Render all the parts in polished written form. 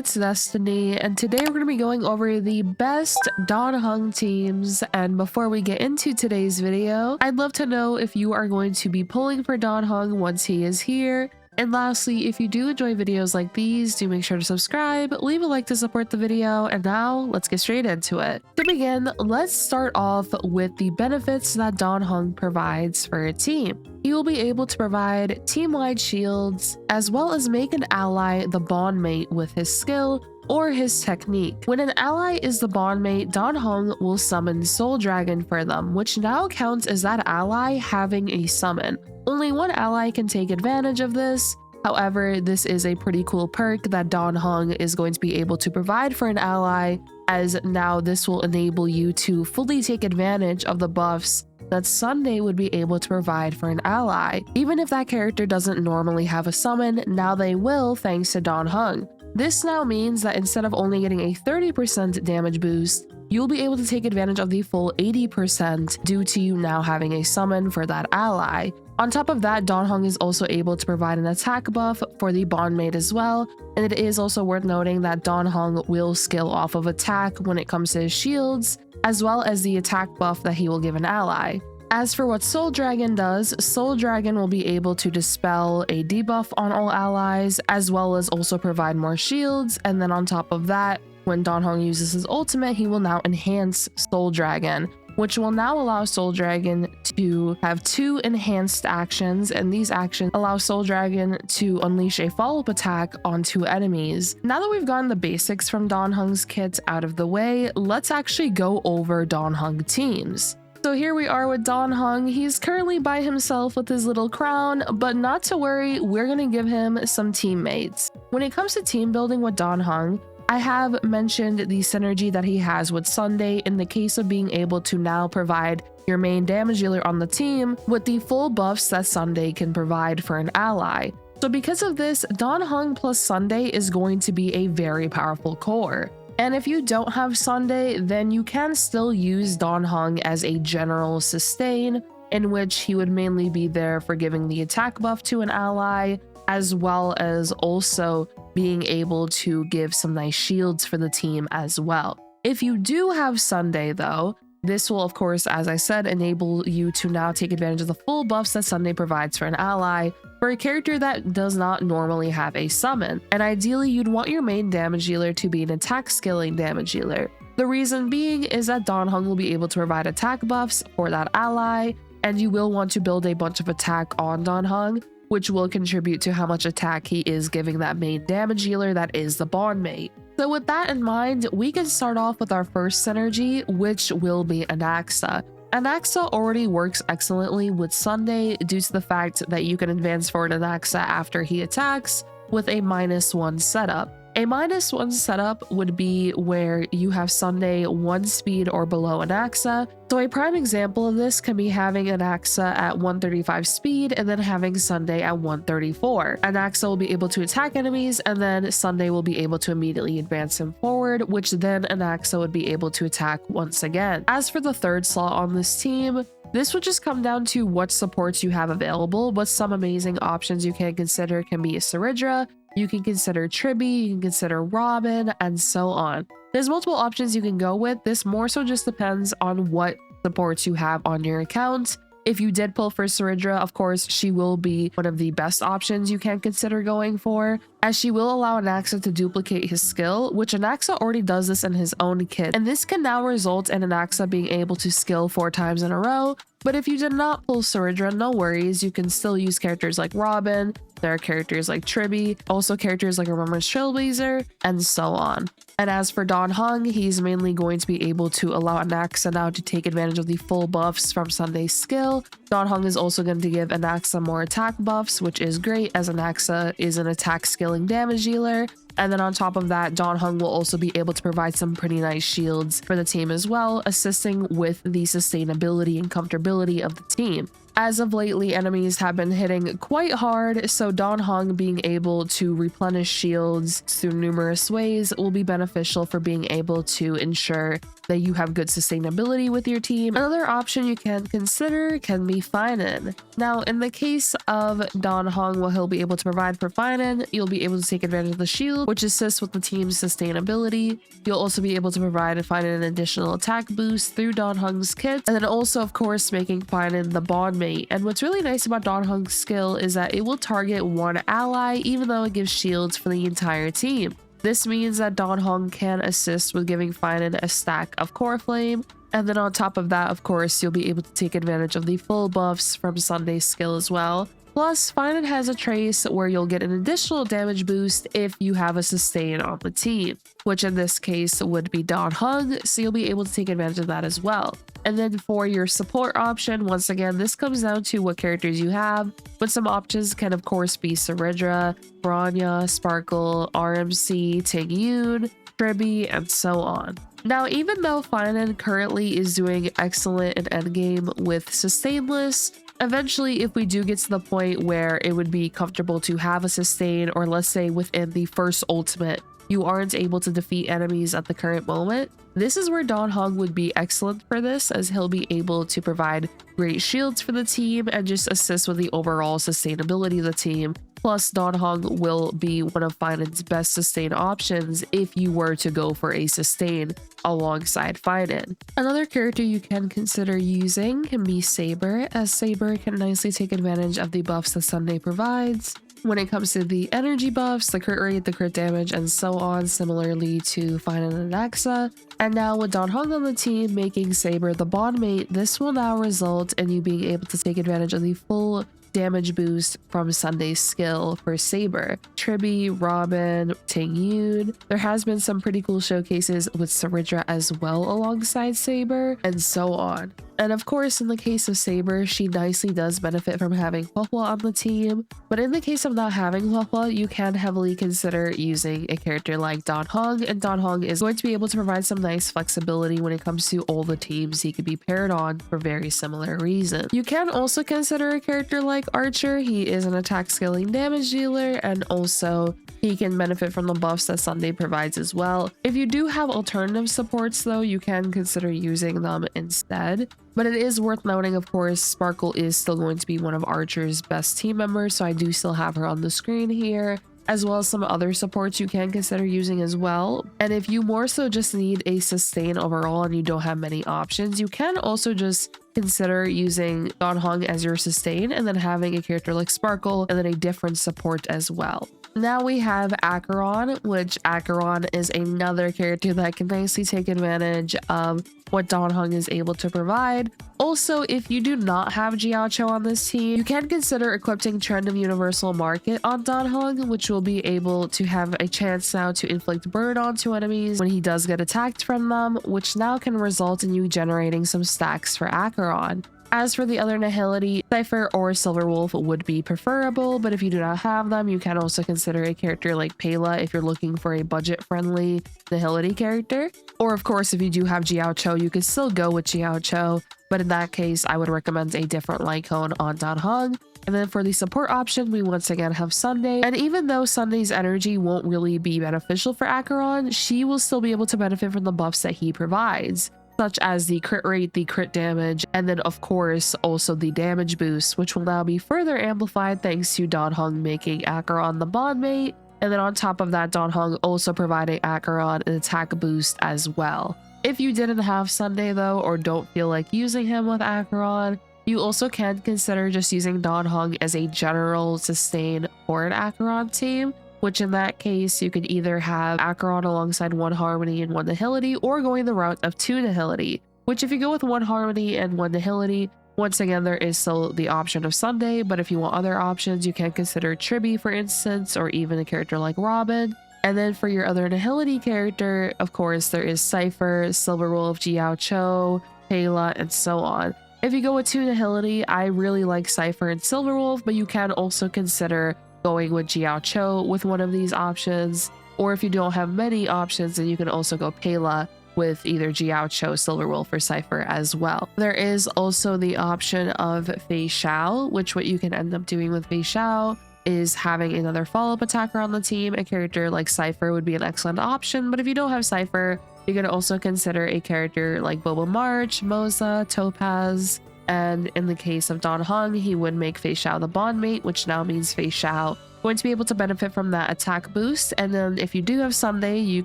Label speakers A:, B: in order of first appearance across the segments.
A: it's Destiny, and today we're going to be going over the best Dan Heng teams. And before we get into today's video, I'd love to know if you are going to be pulling for Dan Heng once he is here. And lastly, if you do enjoy videos like these, do make sure to subscribe, leave a like to support the video, and now let's get straight into it. To begin, let's start off with the benefits that Dan Heng provides for a team. He will be able to provide team-wide shields, as well as make an ally the bondmate with his skill or his technique. When an ally is the bondmate, Dan Heng will summon Soul Dragon for them, which now counts as that ally having a summon. Only one ally can take advantage of this. However, this is a pretty cool perk that Dan Heng is going to be able to provide for an ally, as now this will enable you to fully take advantage of the buffs that Sunday would be able to provide for an ally. Even if that character doesn't normally have a summon, now they will thanks to Dan Heng. This now means that instead of only getting a 30% damage boost, you'll be able to take advantage of the full 80% due to you now having a summon for that ally. On top of that, Dan Heng is also able to provide an attack buff for the bondmate as well, and it is also worth noting that Dan Heng will skill off of attack when it comes to his shields, as well as the attack buff that he will give an ally. As for what Soul Dragon does, Soul Dragon will be able to dispel a debuff on all allies, as well as also provide more shields, and then on top of that, when Dan Heng uses his ultimate, he will now enhance Soul Dragon, which will now allow Soul Dragon to have 2 enhanced actions, and these actions allow Soul Dragon to unleash a follow-up attack onto enemies. Now that we've gotten the basics from Dan Heng's kit out of the way, let's actually go over Dan Heng teams. So here we are with Dan Heng. He's currently by himself with his little crown, but not to worry, we're gonna give him some teammates. When it comes to team building with Dan Heng, I have mentioned the synergy that he has with Sunday in the case of being able to now provide your main damage dealer on the team with the full buffs that Sunday can provide for an ally. So because of this, Dan Heng plus Sunday is going to be a very powerful core. And if you don't have Sunday, then you can still use Dan Heng as a general sustain, in which he would mainly be there for giving the attack buff to an ally, as well as also being able to give some nice shields for the team as well. If you do have Sunday though, this will of course, as I said, enable you to now take advantage of the full buffs that Sunday provides for an ally for a character that does not normally have a summon. And ideally you'd want your main damage dealer to be an attack scaling damage dealer. The reason being is that Dan Heng will be able to provide attack buffs for that ally, and you will want to build a bunch of attack on Dan Heng, which will contribute to how much attack he is giving that main damage dealer that is the bondmate. So with that in mind, we can start off with our first synergy, which will be Anaxa. Anaxa already works excellently with Sunday due to the fact that you can advance forward Anaxa after he attacks with a -1 setup. A -1 setup would be where you have Sunday 1 speed or below Anaxa. So a prime example of this can be having Anaxa at 135 speed and then having Sunday at 134. Anaxa will be able to attack enemies, and then Sunday will be able to immediately advance him forward, which then Anaxa would be able to attack once again. As for the third slot on this team, this would just come down to what supports you have available, but some amazing options you can consider can be a Synergia, you can consider Tribby, you can consider Robin, and so on. There's multiple options you can go with. This more so just depends on what supports you have on your account. If you did pull for Synergia, of course, she will be one of the best options you can consider going for, as she will allow Anaxa to duplicate his skill, which Anaxa already does this in his own kit, and this can now result in Anaxa being able to skill 4 times in a row. But if you did not pull Synergia, no worries, you can still use characters like Robin, there are characters like Tribby, also characters like Remembrance Trailblazer, and so on. And as for Dan Heng, he's mainly going to be able to allow Anaxa now to take advantage of the full buffs from Sunday's skill. Dan Heng is also going to give Anaxa more attack buffs, which is great as Anaxa is an attack scaling damage dealer. And then on top of that, Dan Heng will also be able to provide some pretty nice shields for the team as well, assisting with the sustainability and comfortability of the team. As of lately, enemies have been hitting quite hard, so Dan Heng being able to replenish shields through numerous ways will be beneficial for being able to ensure that you have good sustainability with your team. Another option you can consider can be Phainon. Now, in the case of Dan Heng, what he'll be able to provide for Phainon, you'll be able to take advantage of the shield, which assists with the team's sustainability. You'll also be able to provide Phainon an additional attack boost through Dan Heng's kit, and then also, of course, making Phainon the bond mate. And what's really nice about Dan Heng's skill is that it will target one ally, even though it gives shields for the entire team. This means that Dan Heng can assist with giving Phainon a stack of core flame, and then on top of that, of course, you'll be able to take advantage of the full buffs from Sunday's skill as well. Plus, Phainon has a trace where you'll get an additional damage boost if you have a sustain on the team, which in this case would be Dan Heng, so you'll be able to take advantage of that as well. And then for your support option, once again, this comes down to what characters you have, but some options can of course be Saridra, Branya, Sparkle, RMC, Tingyun, Tribby, and so on. Now, even though Phainon currently is doing excellent in endgame with sustainless, eventually, if we do get to the point where it would be comfortable to have a sustain, or let's say within the first ultimate, you aren't able to defeat enemies at the current moment, this is where Dan Heng would be excellent for this, as he'll be able to provide great shields for the team and just assist with the overall sustainability of the team. Plus, Dan Heng will be one of Phainon's best sustain options if you were to go for a sustain alongside Phainon. Another character you can consider using can be Saber, as Saber can nicely take advantage of the buffs that Sunday provides when it comes to the energy buffs, the crit rate, the crit damage, and so on, similarly to Phainon and Anaxa. And now with Dan Heng on the team making Saber the bond mate, this will now result in you being able to take advantage of the full damage boost from Sunday's skill for Saber. Tribby, Robin, Tingyun. There has been some pretty cool showcases with Saridra as well alongside Saber, and so on. And of course, in the case of Saber, she nicely does benefit from having Huahua on the team, but in the case of not having Huahua, you can heavily consider using a character like Dan Heng, and Dan Heng is going to be able to provide some nice flexibility when it comes to all the teams he could be paired on for very similar reasons. You can also consider a character like Archer. He is an attack scaling damage dealer, and also he can benefit from the buffs that Sunday provides as well. If you do have alternative supports though, you can consider using them instead. But it is worth noting, of course, Sparkle is still going to be one of Archer's best team members, so I do still have her on the screen here, as well as some other supports you can consider using as well. And if you more so just need a sustain overall and you don't have many options, you can also just consider using Dan Heng as your sustain and then having a character like Sparkle and then a different support as well. Now we have Acheron, which Acheron is another character that can nicely take advantage of what Dan Heng is able to provide. Also, if you do not have Jiaoqiu on this team, you can consider equipping Trend of Universal Market on Dan Heng, which will be able to have a chance now to inflict burn onto enemies when he does get attacked from them, which now can result in you generating some stacks for Acheron. As for the other Nihility, Cypher or Silverwolf would be preferable, but if you do not have them, you can also consider a character like Pela if you're looking for a budget-friendly Nihility character. Or of course, if you do have Jiaoqiu, you could still go with Jiaoqiu, but in that case, I would recommend a different Lycone on Dan Heng. And then for the support option, we once again have Sunday. And even though Sunday's energy won't really be beneficial for Acheron, she will still be able to benefit from the buffs that he provides, such as the crit rate, the crit damage, and then of course also the damage boost, which will now be further amplified thanks to Dan Heng making Acheron the bond mate. And then on top of that, Dan Heng also providing Acheron an attack boost as well. If you didn't have Sunday though, or don't feel like using him with Acheron, you also can consider just using Dan Heng as a general sustain for an Acheron team, which in that case, you could either have Acheron alongside one Harmony and one Nihility, or going the route of two Nihility, which if you go with one Harmony and one Nihility, once again, there is still the option of Sunday, but if you want other options, you can consider Tribby, for instance, or even a character like Robin. And then for your other Nihility character, of course, there is Cypher, Silverwolf, Jiaoqiu, Pela, and so on. If you go with two Nihility, I really like Cypher and Silverwolf, but you can also consider going with Jiaoqiu with one of these options. Or if you don't have many options, then you can also go Pela with either Jiaoqiu, Silver Wolf, or Cypher as well. There is also the option of Feixiao, which what you can end up doing with Feixiao is having another follow-up attacker on the team. A character like Cypher would be an excellent option, but if you don't have Cypher, you can also consider a character like Boba March, Moza, Topaz, and in the case of Dan Heng, he would make Feixiao the bond mate, which now means Feixiao going to be able to benefit from that attack boost. And then if you do have Sunday, you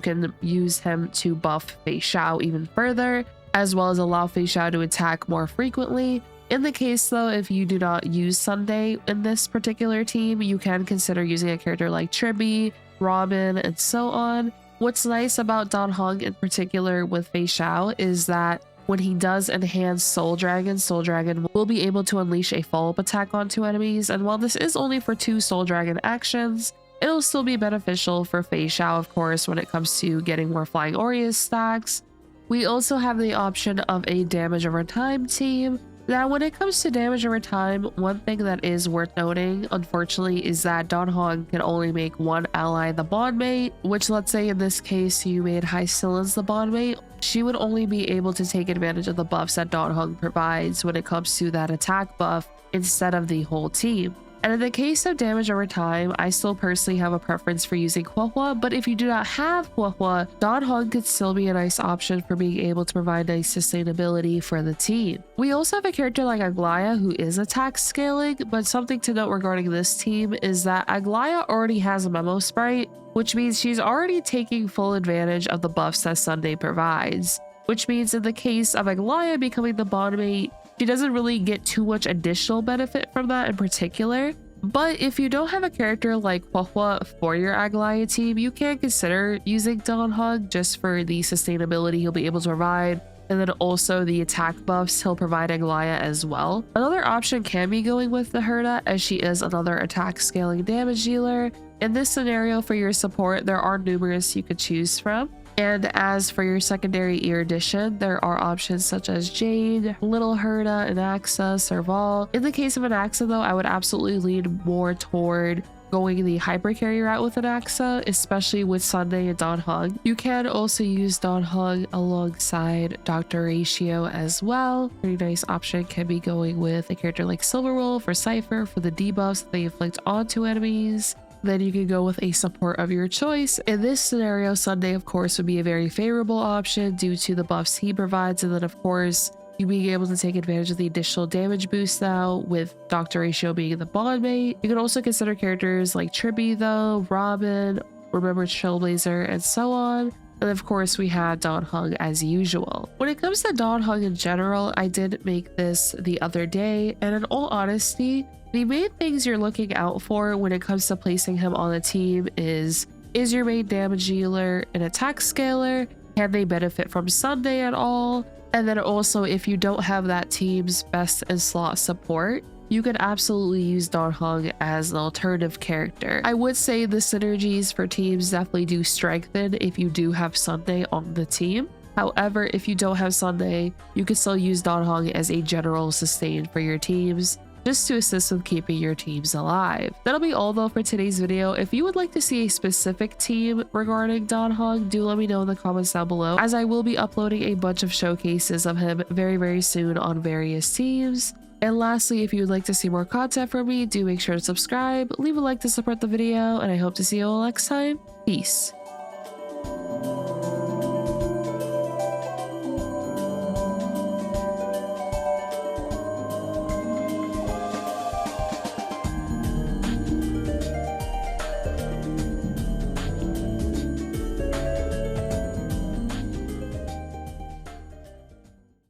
A: can use him to buff Feixiao even further, as well as allow Feixiao to attack more frequently. In the case though, if you do not use Sunday in this particular team, you can consider using a character like Tribi, Robin, and so on. What's nice about Dan Heng in particular with Feixiao is that when he does enhance Soul Dragon will be able to unleash a follow-up attack onto enemies, and while this is only for 2 Soul Dragon actions, it'll still be beneficial for Feixiao, of course, when it comes to getting more Flying Aureus stacks. We also have the option of a damage over time team. Now, when it comes to damage over time, one thing that is worth noting, unfortunately, is that Dan Heng can only make one ally the bond mate, which let's say in this case you made Hycillans the bond mate. She would only be able to take advantage of the buffs that Dan Heng provides when it comes to that attack buff instead of the whole team. And in the case of damage over time, I still personally have a preference for using Huohuo, but if you do not have Huohuo, Dan Heng could still be a nice option for being able to provide nice sustainability for the team. We also have a character like Aglaya who is attack scaling, but something to note regarding this team is that Aglaya already has a Memo Sprite, which means she's already taking full advantage of the buffs that Sunday provides. Which means in the case of Aglaya becoming the bond mate, she doesn't really get too much additional benefit from that in particular. But if you don't have a character like Huohuo for your Aglaya team, you can consider using Dan Heng just for the sustainability he'll be able to provide, and then also the attack buffs he'll provide Aglaya as well. Another option can be going with the Herda, as she is another attack scaling damage dealer. In this scenario, for your support, there are numerous you could choose from. And as for your secondary erudition, there are options such as Jade, Little Herda, Anaxa, Serval. In the case of Anaxa though, I would absolutely lean more toward going the hyper carry route with Anaxa, especially with Sunday and Dan Heng. You can also use Dan Heng alongside Dr. Ratio as well. Very nice option can be going with a character like Silver Wolf or Cypher for the debuffs that they inflict onto enemies. Then you can go with a support of your choice. In this scenario, Sunday of course would be a very favorable option due to the buffs he provides, and then of course you being able to take advantage of the additional damage boost now with Dr. Ratio being the bond mate. You can also consider characters like Tribi though, Robin, Remembered Trailblazer, and so on. And of course we had Dan Heng as usual. When it comes to Dan Heng in general, I did make this the other day, and in all honesty, the main things you're looking out for when it comes to placing him on the team is your main damage dealer an attack scaler? Can they benefit from Sunday at all? And then also, if you don't have that team's best in slot support, you can absolutely use Dan Heng as an alternative character. I would say the synergies for teams definitely do strengthen if you do have Sunday on the team. However, if you don't have Sunday, you can still use Dan Heng as a general sustain for your teams, just to assist with keeping your teams alive. That'll be all though for today's video. If you would like to see a specific team regarding Dan Heng, do let me know in the comments down below, as I will be uploading a bunch of showcases of him very soon on various teams. And lastly, if you would like to see more content from me, do make sure to subscribe, leave a like to support the video, and I hope to see you all next time. Peace.